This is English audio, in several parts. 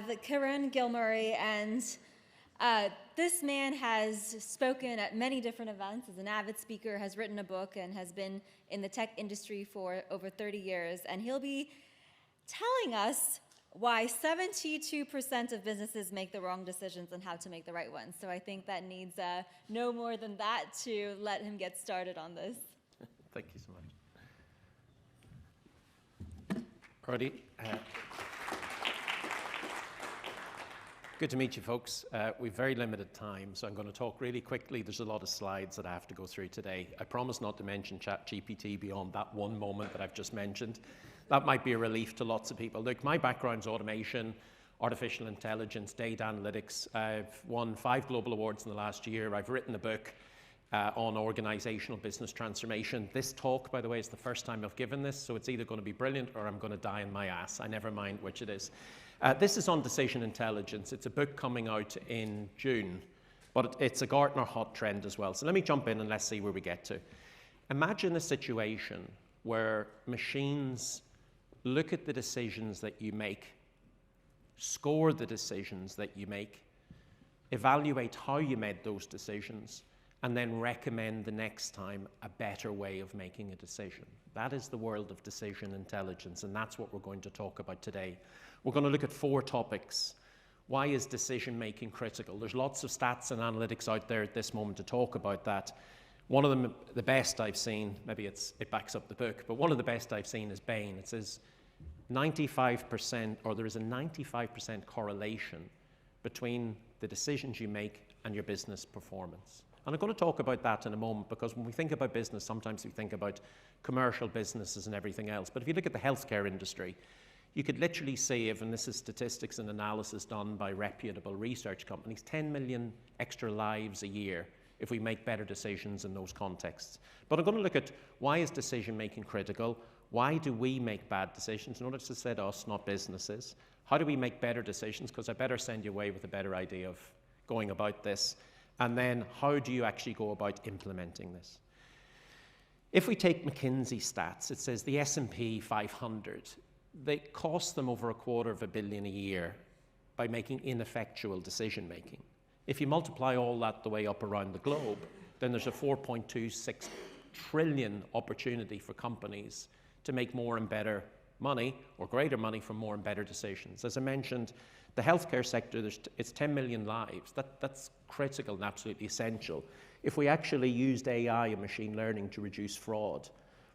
have Kieran Gilmurray, and this man has spoken at many different events, is an avid speaker, has written a book, and has been in the tech industry for over 30 years. And he'll be telling us why 72% of businesses make the wrong decisions and how to make the right ones. So I think that needs no more than that to let him get started on this. Thank you so much. Alrighty. Good to meet you, folks. We've very limited time, so I'm going to talk really quickly. There's a lot of slides that I have to go through today. I promise not to mention ChatGPT beyond that one moment that I've just mentioned. That might be a relief to lots of people. Look, my background's automation, artificial intelligence, data analytics. I've won 5 global awards in the last year. I've written a book on organizational business transformation. This talk, by the way, is the first time I've given this, so it's either going to be brilliant or I'm going to die in my ass. I never mind which it is. This is on decision intelligence. It's a book coming out in June, but it's a Gartner hot trend as well. So let me jump in and let's see where we get to. Imagine a situation where machines look at the decisions that you make, score the decisions that you make, evaluate how you made those decisions, and then recommend the next time a better way of making a decision. That is the world of decision intelligence, and that's what we're going to talk about today. We're going to look at 4 topics. Why is decision making critical? There's lots of stats and analytics out there at this moment to talk about that. One of them, the best I've seen, maybe it backs up the book, but one of the best I've seen is Bain. It says 95%, or there is a 95% correlation between the decisions you make and your business performance. And I'm going to talk about that in a moment, because when we think about business, sometimes we think about commercial businesses and everything else. But if you look at the healthcare industry, you could literally save, and this is statistics and analysis done by reputable research companies, 10 million extra lives a year if we make better decisions in those contexts. But I'm going to look at why is decision making critical? Why do we make bad decisions? Notice it said us, not businesses. How do we make better decisions? Because I better send you away with a better idea of going about this. And then how do you actually go about implementing this? If we take McKinsey stats, it says the S&P 500, they cost them over $250 million a year by making ineffectual decision making. If you multiply all that the way up around the globe, then there's a 4.26 trillion opportunity for companies to make more and better money, or greater money, from more and better decisions. As I mentioned, the healthcare sector, it's 10 million lives. That's critical and absolutely essential. If we actually used AI and machine learning to reduce fraud,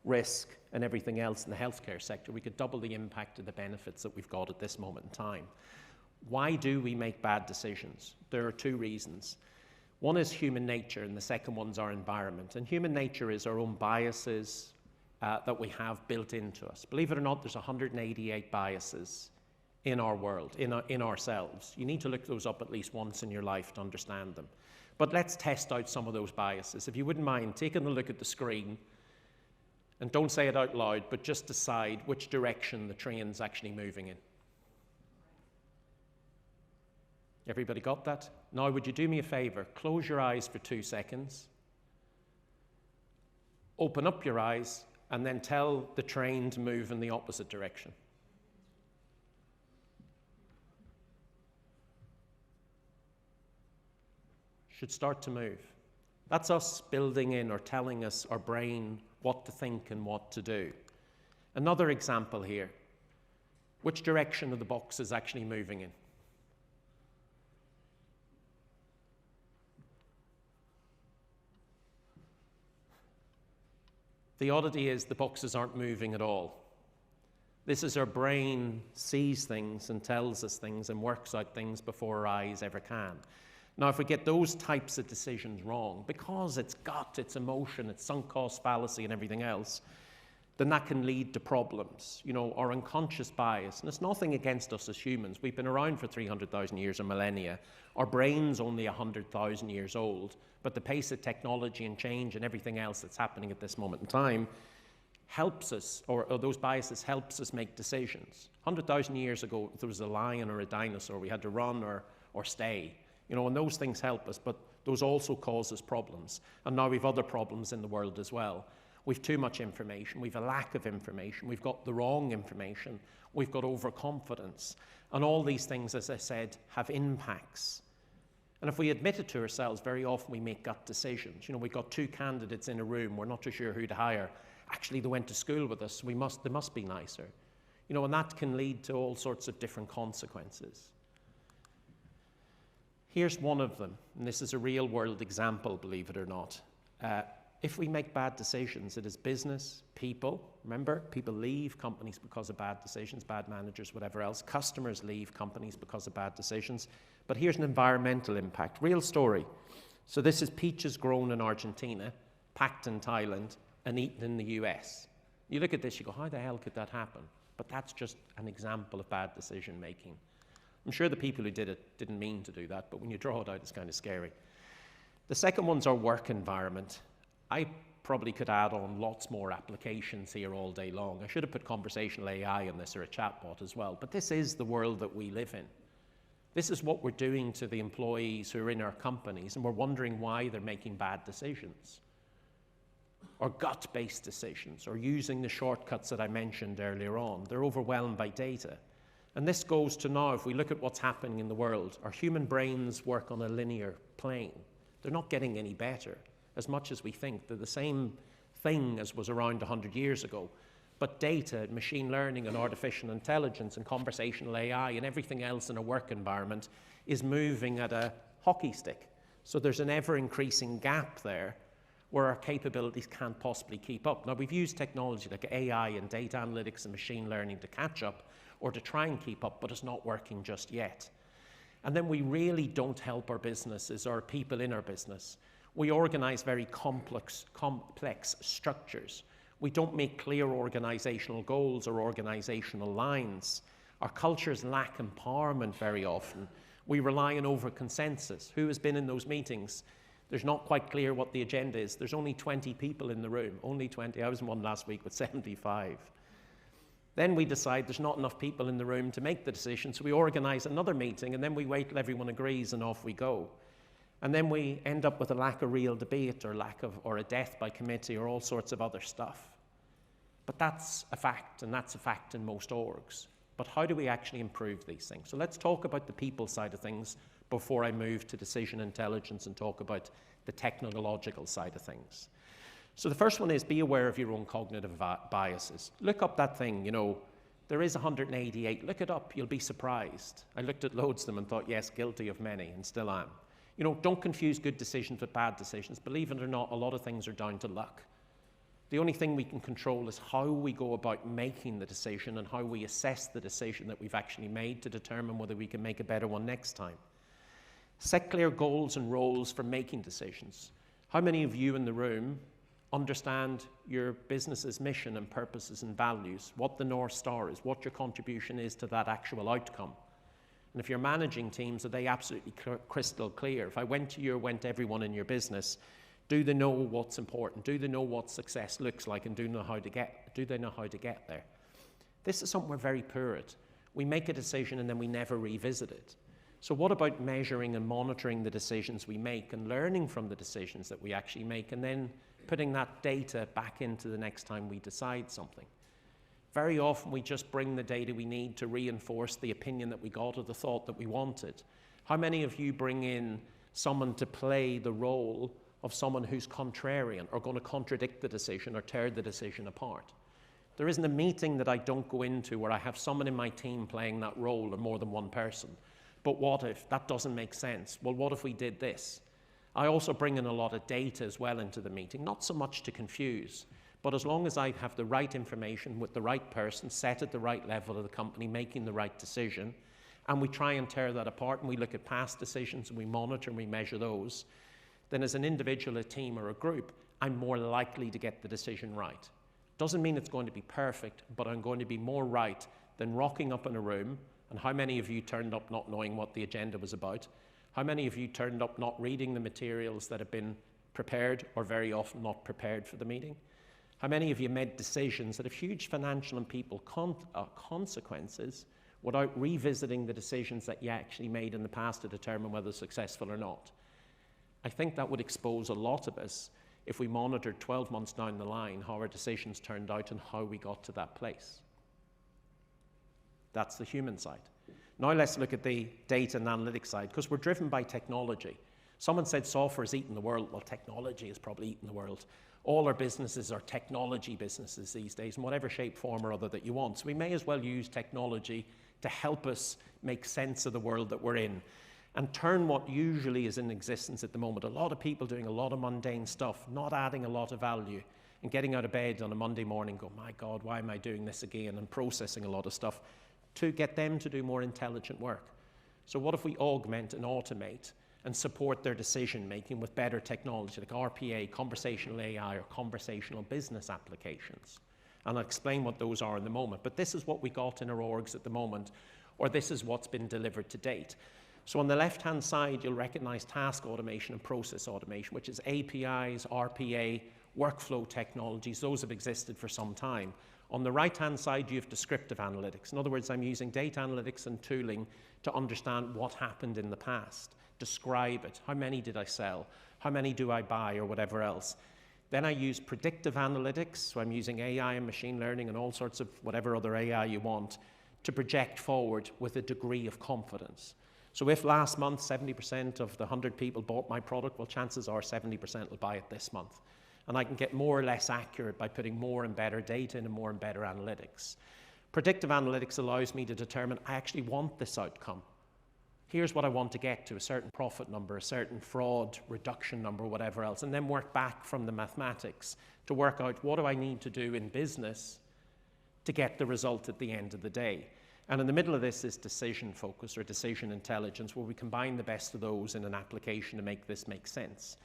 risk, and everything else in the healthcare sector, we could double the impact of the benefits that we've got at this moment in time. Why do we make bad decisions? There are 2 reasons. One is human nature, and the second one's our environment. And human nature is our own biases that we have built into us. Believe it or not, there's 188 biases in our world, in ourselves. You need to look those up at least once in your life to understand them. But let's test out some of those biases. If you wouldn't mind taking a look at the screen, and don't say it out loud, but just decide which direction the train's actually moving in. Everybody got that? Now, would you do me a favor? Close your eyes for 2 seconds. Open up your eyes, and then tell the train to move in the opposite direction. Should start to move. That's us building in or telling us, our brain, what to think and what to do. Another example here. Which direction of the box is actually moving in? The oddity is the boxes aren't moving at all. This is our brain sees things and tells us things and works out things before our eyes ever can. Now, if we get those types of decisions wrong, because it's gut, it's emotion, it's sunk cost fallacy and everything else, then that can lead to problems. You know, our unconscious bias, and it's nothing against us as humans. We've been around for 300,000 years or millennia. Our brain's only 100,000 years old, but the pace of technology and change and everything else that's happening at this moment in time helps us, or those biases helps us make decisions. 100,000 years ago, if there was a lion or a dinosaur, we had to run or stay. You know, and those things help us, but those also cause us problems. And now we've other problems in the world as well. We've too much information, we've a lack of information, we've got the wrong information, we've got overconfidence. And all these things, as I said, have impacts. And if we admit it to ourselves, very often we make gut decisions. We've got two candidates in a room, we're not too sure who to hire. Actually, they went to school with us, they must be nicer. And that can lead to all sorts of different consequences. Here's one of them, and this is a real world example, believe it or not. If we make bad decisions, it is business, people. Remember, people leave companies because of bad decisions, bad managers, whatever else. Customers leave companies because of bad decisions. But here's an environmental impact, real story. So this is peaches grown in Argentina, packed in Thailand, and eaten in the US. You look at this, you go, how the hell could that happen? But that's just an example of bad decision making. I'm sure the people who did it didn't mean to do that, but when you draw it out, it's kind of scary. The second one's our work environment. I probably could add on lots more applications here all day long. I should have put conversational AI in this, or a chatbot as well, but this is the world that we live in. This is what we're doing to the employees who are in our companies, and we're wondering why they're making bad decisions, or gut-based decisions, or using the shortcuts that I mentioned earlier on. They're overwhelmed by data. And this goes to now, if we look at what's happening in the world, our human brains work on a linear plane. They're not getting any better, as much as we think. They're the same thing as was around 100 years ago. But data, machine learning, and artificial intelligence, and conversational AI, and everything else in a work environment is moving at a hockey stick. So there's an ever-increasing gap there where our capabilities can't possibly keep up. Now, we've used technology like AI and data analytics and machine learning to catch up or to try and keep up, but it's not working just yet. And then we really don't help our businesses or people in our business. We organize very complex structures. We don't make clear organizational goals or organizational lines. Our cultures lack empowerment very often. We rely on over-consensus. Who has been in those meetings? There's not quite clear what the agenda is. There's only 20 people in the room, only 20. I was in one last week with 75. Then we decide there's not enough people in the room to make the decision, so we organize another meeting, and then we wait till everyone agrees, and off we go. And then we end up with a lack of real debate, or a death by committee, or all sorts of other stuff. But that's a fact, and that's a fact in most orgs. But how do we actually improve these things? So let's talk about the people side of things before I move to decision intelligence and talk about the technological side of things. So the first one is be aware of your own cognitive biases. Look up that thing, there is 188. Look it up, you'll be surprised. I looked at loads of them and thought, yes, guilty of many, and still am. Don't confuse good decisions with bad decisions. Believe it or not, a lot of things are down to luck. The only thing we can control is how we go about making the decision and how we assess the decision that we've actually made to determine whether we can make a better one next time. Set clear goals and roles for making decisions. How many of you in the room understand your business's mission and purposes and values, what the North Star is, what your contribution is to that actual outcome? And if you're managing teams, are they absolutely crystal clear? If I went to everyone in your business, do they know what's important? Do they know what success looks like, and do they know how to get there? This is something we're very poor at. We make a decision and then we never revisit it. So what about measuring and monitoring the decisions we make and learning from the decisions that we actually make, and then putting that data back into the next time we decide something? Very often we just bring the data we need to reinforce the opinion that we got or the thought that we wanted. How many of you bring in someone to play the role of someone who's contrarian or going to contradict the decision or tear the decision apart? There isn't a meeting that I don't go into where I have someone in my team playing that role, or more than one person. But what if? That doesn't make sense. Well, what if we did this? I also bring in a lot of data as well into the meeting, not so much to confuse, but as long as I have the right information with the right person, set at the right level of the company, making the right decision, and we try and tear that apart, and we look at past decisions, and we monitor and we measure those, then as an individual, a team, or a group, I'm more likely to get the decision right. Doesn't mean it's going to be perfect, but I'm going to be more right than rocking up in a room. And how many of you turned up not knowing what the agenda was about? How many of you turned up not reading the materials that have been prepared, or very often not prepared for the meeting? How many of you made decisions that have huge financial and people consequences without revisiting the decisions that you actually made in the past to determine whether successful or not? I think that would expose a lot of us if we monitored 12 months down the line how our decisions turned out and how we got to that place. That's the human side. Now let's look at the data and analytics side, because we're driven by technology. Someone said software is eating the world. Well, technology is probably eating the world. All our businesses are technology businesses these days, in whatever shape, form, or other that you want. So we may as well use technology to help us make sense of the world that we're in and turn what usually is in existence at the moment. A lot of people doing a lot of mundane stuff, not adding a lot of value, and getting out of bed on a Monday morning go, my God, why am I doing this again? And processing a lot of stuff to get them to do more intelligent work. So what if we augment and automate and support their decision making with better technology like RPA, conversational AI, or conversational business applications? And I'll explain what those are in a moment. But this is what we got in our orgs at the moment, or this is what's been delivered to date. So on the left-hand side, you'll recognize task automation and process automation, which is APIs, RPA, workflow technologies. Those have existed for some time. On the right-hand side, you have descriptive analytics. In other words, I'm using data analytics and tooling to understand what happened in the past, describe it. How many did I sell? How many do I buy, or whatever else? Then I use predictive analytics, so I'm using AI and machine learning and all sorts of whatever other AI you want to project forward with a degree of confidence. So if last month 70% of the 100 people bought my product, well, chances are 70% will buy it this month. And I can get more or less accurate by putting more and better data in and more and better analytics. Predictive analytics allows me to determine, I actually want this outcome. Here's what I want to get to, a certain profit number, a certain fraud reduction number, whatever else, and then work back from the mathematics to work out what do I need to do in business to get the result at the end of the day. And in the middle of this is decision focus or decision intelligence, where we combine the best of those in an application to make this make sense.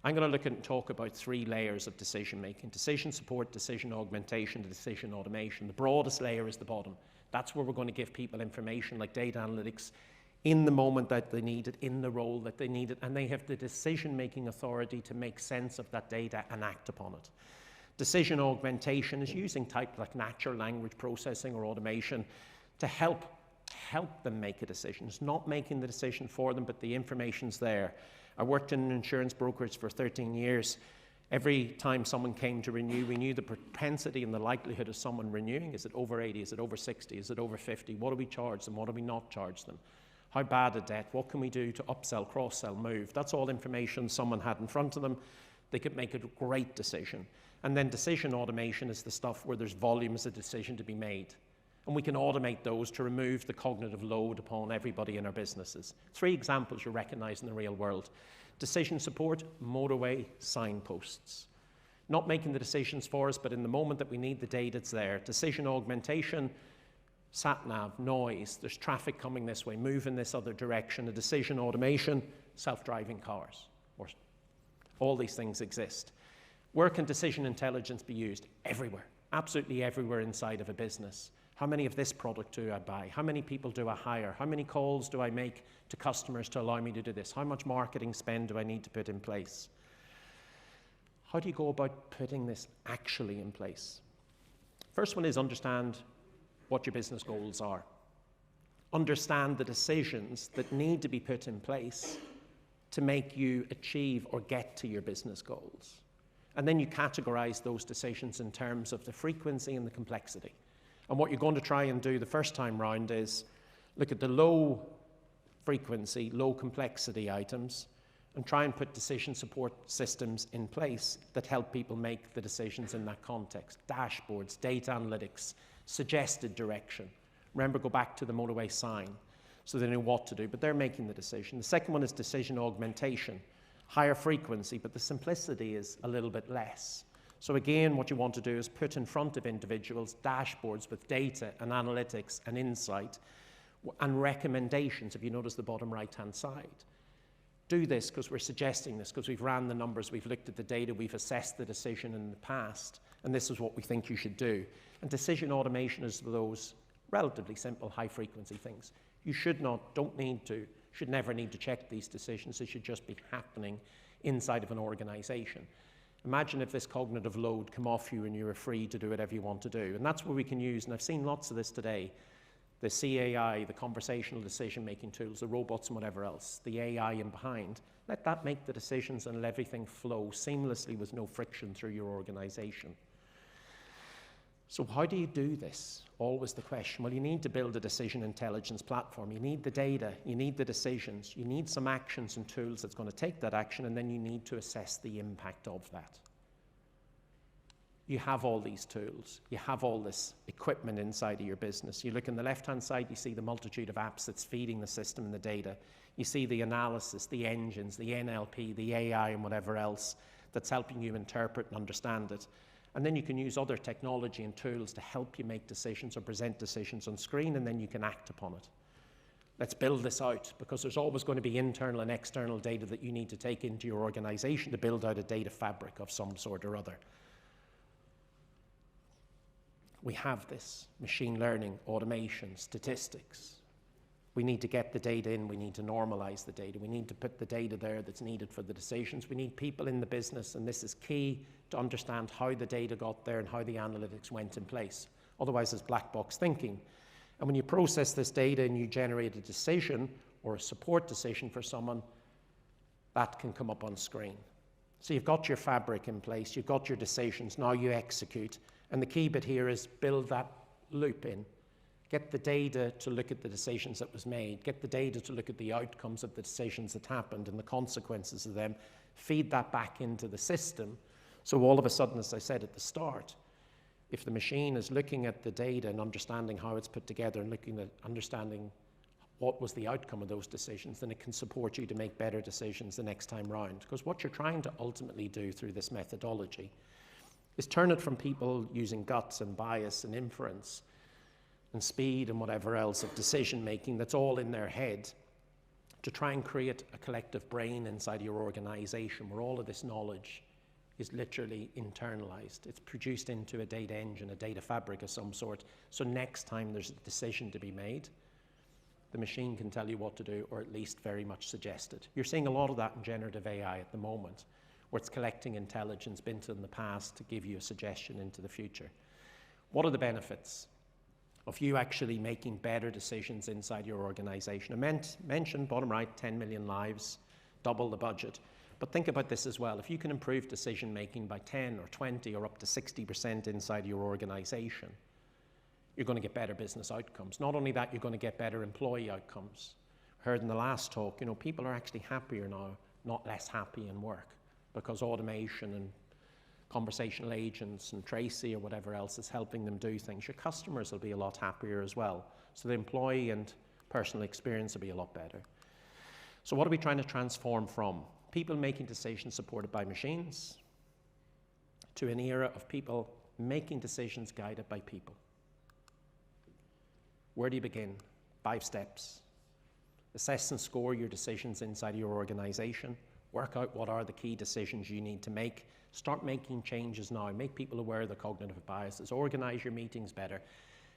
I'm going to look at and talk about 3 layers of decision making: decision support, decision augmentation, decision automation. The broadest layer is the bottom. That's where we're going to give people information like data analytics in the moment that they need it, in the role that they need it, and they have the decision-making authority to make sense of that data and act upon it. Decision augmentation is using type like natural language processing or automation to help them make a decision. It's not making the decision for them, but the information's there. I worked in an insurance brokerage for 13 years. Every time someone came to renew, we knew the propensity and the likelihood of someone renewing. Is it over 80? Is it over 60? Is it over 50? What do we charge them? What do we not charge them? How bad a debt? What can we do to upsell, cross-sell, move? That's all information someone had in front of them. They could make a great decision. And then decision automation is the stuff where there's volumes of decision to be made. And we can automate those to remove the cognitive load upon everybody in our businesses. 3 examples you recognize in the real world. Decision support, motorway signposts. Not making the decisions for us, but in the moment that we need the data, it's there. Decision augmentation, sat-nav, noise, there's traffic coming this way, move in this other direction. A decision automation, self-driving cars. Or all these things exist. Where can decision intelligence be used? Everywhere, absolutely everywhere inside of a business. How many of this product do I buy? How many people do I hire? How many calls do I make to customers to allow me to do this? How much marketing spend do I need to put in place? How do you go about putting this actually in place? First one is understand what your business goals are. Understand the decisions that need to be put in place to make you achieve or get to your business goals. And then you categorize those decisions in terms of the frequency and the complexity. And what you're going to try and do the first time round is look at the low frequency, low complexity items and try and put decision support systems in place that help people make the decisions in that context. Dashboards, data analytics, suggested direction. Remember, go back to the motorway sign so they know what to do, but they're making the decision. The second one is decision augmentation. Higher frequency, but the simplicity is a little bit less. So again, what you want to do is put in front of individuals dashboards with data and analytics and insight and recommendations, if you notice the bottom right-hand side. Do this because we're suggesting this, because we've ran the numbers, we've looked at the data, we've assessed the decision in the past, and this is what we think you should do. And decision automation is those relatively simple, high-frequency things. You should never need to check these decisions. They should just be happening inside of an organization. Imagine if this cognitive load come off you and you were free to do whatever you want to do. And that's where we can use, and I've seen lots of this today, the CAI, the conversational decision-making tools, the robots and whatever else, the AI in behind. Let that make the decisions and let everything flow seamlessly with no friction through your organization. So how do you do this? Always the question. Well, you need to build a decision intelligence platform. You need the data, you need the decisions, you need some actions and tools that's going to take that action, and then you need to assess the impact of that. You have all these tools, you have all this equipment inside of your business. You look on the left-hand side, you see the multitude of apps that's feeding the system and the data. You see the analysis, the engines, the NLP, the AI, and whatever else that's helping you interpret and understand it. And then you can use other technology and tools to help you make decisions or present decisions on screen, and then you can act upon it. Let's build this out, because there's always going to be internal and external data that you need to take into your organization to build out a data fabric of some sort or other. We have this: machine learning, automation, statistics. We need to get the data in, we need to normalize the data, we need to put the data there that's needed for the decisions. We need people in the business, and this is key, to understand how the data got there and how the analytics went in place. Otherwise, it's black box thinking. And when you process this data and you generate a decision or a support decision for someone, that can come up on screen. So you've got your fabric in place, you've got your decisions, now you execute. And the key bit here is build that loop in. Get the data to look at the decisions that was made. Get the data to look at the outcomes of the decisions that happened and the consequences of them. Feed that back into the system. So all of a sudden, as I said at the start, if the machine is looking at the data and understanding how it's put together and looking at understanding what was the outcome of those decisions, then it can support you to make better decisions the next time round. Because what you're trying to ultimately do through this methodology is turn it from people using guts and bias and inference and speed and whatever else of decision making that's all in their head, to try and create a collective brain inside your organization where all of this knowledge is literally internalized. It's produced into a data engine, a data fabric of some sort. So next time there's a decision to be made, the machine can tell you what to do, or at least very much suggest it. You're seeing a lot of that in generative AI at the moment, where it's collecting intelligence built in the past to give you a suggestion into the future. What are the benefits of you actually making better decisions inside your organization? I mentioned, bottom right, 10 million lives, double the budget. But think about this as well. If you can improve decision making by 10 or 20 or up to 60% inside your organization, you're going to get better business outcomes. Not only that, you're going to get better employee outcomes. I heard in the last talk, people are actually happier now, not less happy in work, because automation and conversational agents and Tracy or whatever else is helping them do things. Your customers will be a lot happier as well. So the employee and personal experience will be a lot better. So what are we trying to transform from? People making decisions supported by machines to an era of people making decisions guided by people. Where do you begin? 5 steps. Assess and score your decisions inside your organization. Work out what are the key decisions you need to make. Start making changes now. Make people aware of the cognitive biases. Organize your meetings better.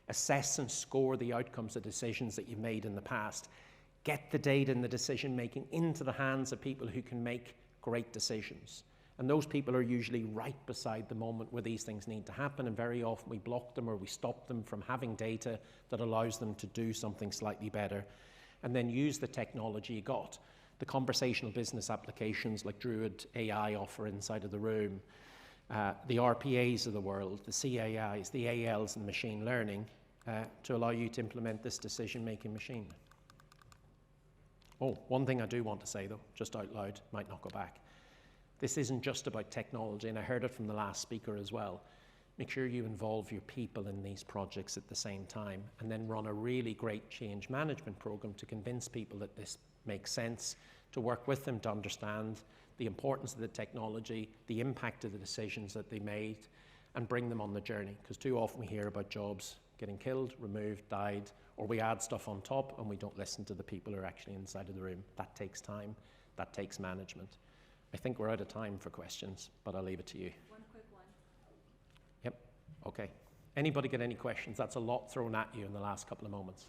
Assess and score the outcomes of decisions that you've made in the past. Get the data and the decision making into the hands of people who can make great decisions. And those people are usually right beside the moment where these things need to happen, and very often we block them or we stop them from having data that allows them to do something slightly better. And then use the technology you got. The conversational business applications like Druid AI offer inside of the room, the RPAs of the world, the CAIs, the ALs and machine learning to allow you to implement this decision-making machine. Oh, one thing I do want to say though, just out loud, might not go back. This isn't just about technology, and I heard it from the last speaker as well. Make sure you involve your people in these projects at the same time, and then run a really great change management program to convince people that this makes sense, to work with them to understand the importance of the technology, the impact of the decisions that they made, and bring them on the journey. Because too often we hear about jobs getting killed, removed, died, or we add stuff on top and we don't listen to the people who are actually inside of the room. That takes time, that takes management. I think we're out of time for questions, but I'll leave it to you. One quick one. Yep, okay. Anybody got any questions? That's a lot thrown at you in the last couple of moments.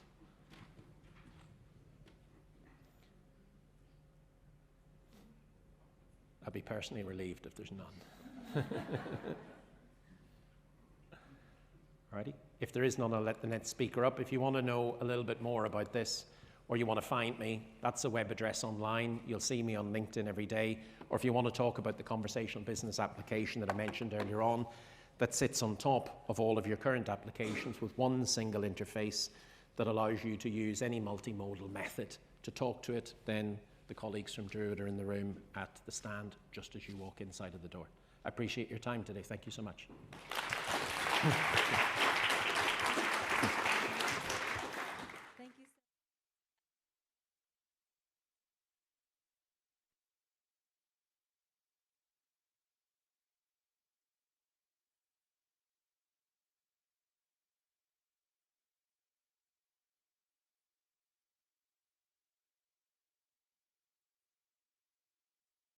I'd be personally relieved if there's none. Alrighty. If there is none, I'll let the next speaker up. If you want to know a little bit more about this, or you want to find me, that's a web address online. You'll see me on LinkedIn every day. Or if you want to talk about the conversational business application that I mentioned earlier on, that sits on top of all of your current applications with one single interface that allows you to use any multimodal method to talk to it. Then the colleagues from Druid are in the room at the stand just as you walk inside of the door. I appreciate your time today. Thank you so much.